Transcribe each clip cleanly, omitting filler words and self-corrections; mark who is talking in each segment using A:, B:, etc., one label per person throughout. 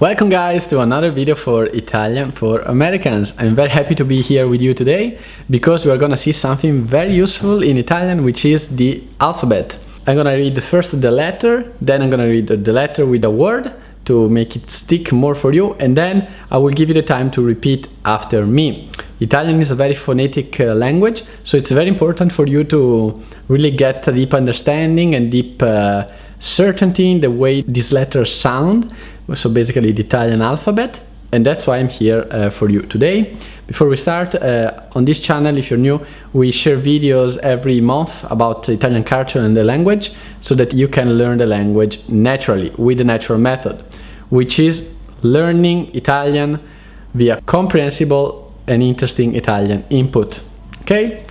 A: Welcome guys to another video for Italian for Americans. I'm very happy to be here with you today because we are gonna see something very useful in Italian, which is the alphabet. I'm gonna read first the letter, then I'm gonna read the letter with a word to make it stick more for you, and then I will give you the time to repeat after me. Italian is a very phonetic language, so it's very important for you to really get a deep understanding and deep certainty in the way these letters sound. So basically the Italian alphabet, and that's why I'm here for you today. Before we start, on this channel, if you're new, we share videos every month about the Italian culture and the language, so that you can learn the language naturally with the natural method, which is learning Italian via comprehensible and interesting Italian input. Okay,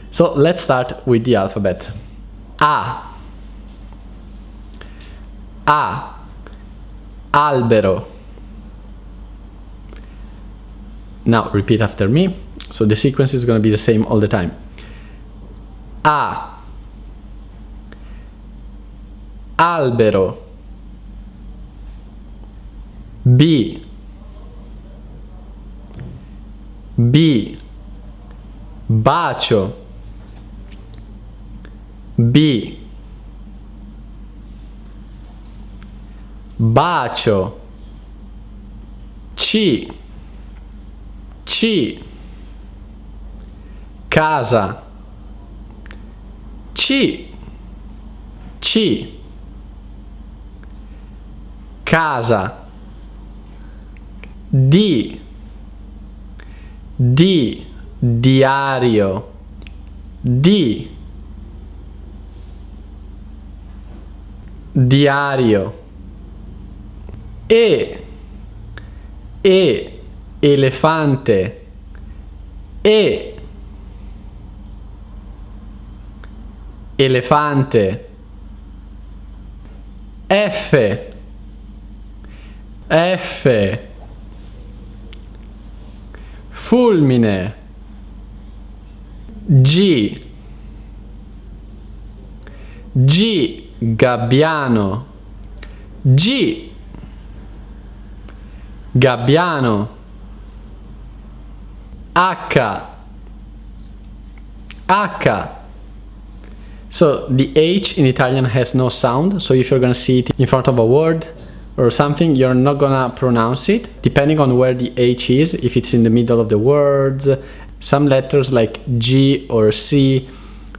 A: so let's start with the alphabet. A, albero. Now repeat after me, so the sequence is going to be the same all the time. A, albero. B, bacio. B, bacio. C, casa. C, casa. D, diario. D, diario. E, elefante. E, elefante. F, fulmine. G, gabbiano. G, gabbiano. H, so the H in Italian has no sound, so if you're gonna see it in front of a word or something, you're not gonna pronounce it, depending on where the H is. If it's in the middle of the words, some letters like G or C,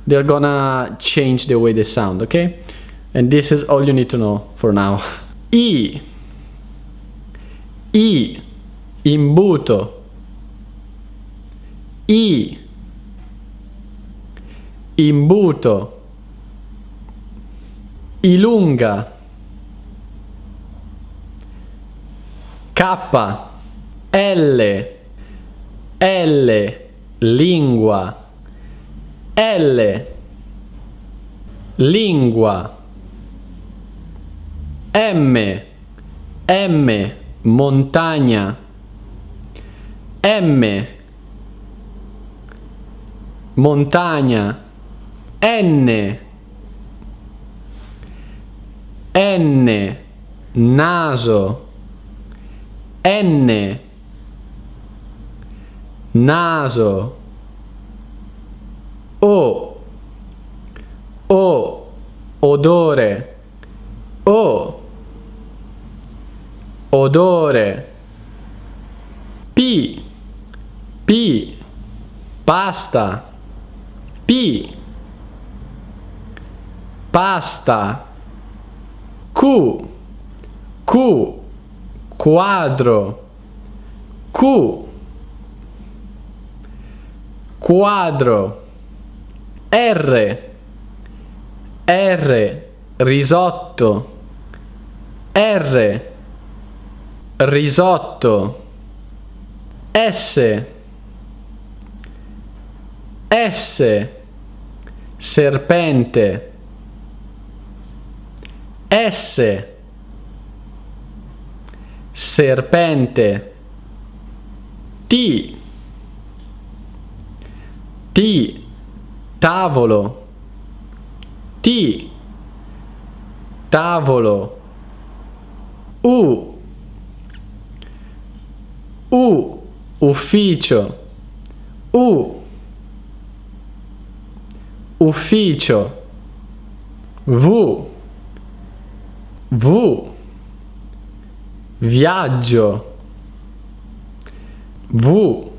A: they're gonna change the way they sound, okay? And this is all you need to know for now. E, imbuto. I, imbuto. Ilunga. K, L, lingua. L, lingua. M, montagna. M, montagna. N, naso. N, naso. O, odore. O, odore. P, pasta. P, pasta. Q, quadro. Q, quadro. R, risotto. R, risotto. S, serpente. S, serpente. T, tavolo. T, tavolo. U, ufficio. U, ufficio. V, V, viaggio. V,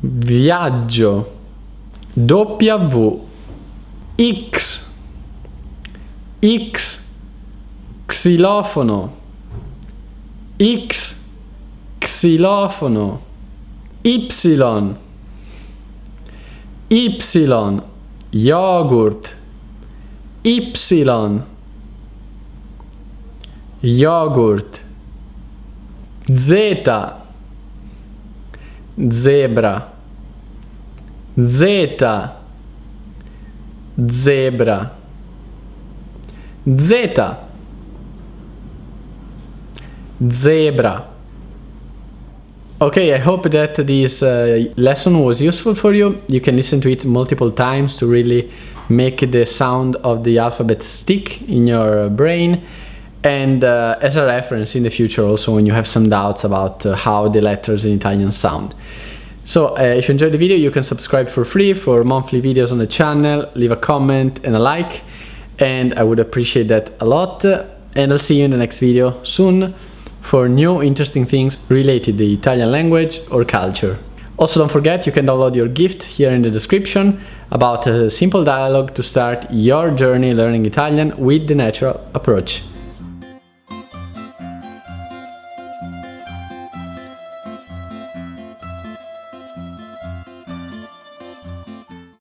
A: viaggio. W, X, X, xilofono. X, xilofono. Y, Y, yogurt. Y, yogurt. Z, zebra. Z, zebra. Z, zebra. Okay, I hope that this lesson was useful for you. You can listen to it multiple times to really make the sound of the alphabet stick in your brain, and as a reference in the future also when you have some doubts about how the letters in Italian sound. So if you enjoyed the video, you can subscribe for free for monthly videos on the channel, leave a comment and a like, and I would appreciate that a lot. And I'll see you in the next video soon for new interesting things related to the Italian language or culture. Also, don't forget, you can download your gift here in the description about a simple dialogue to start your journey learning Italian with the natural approach.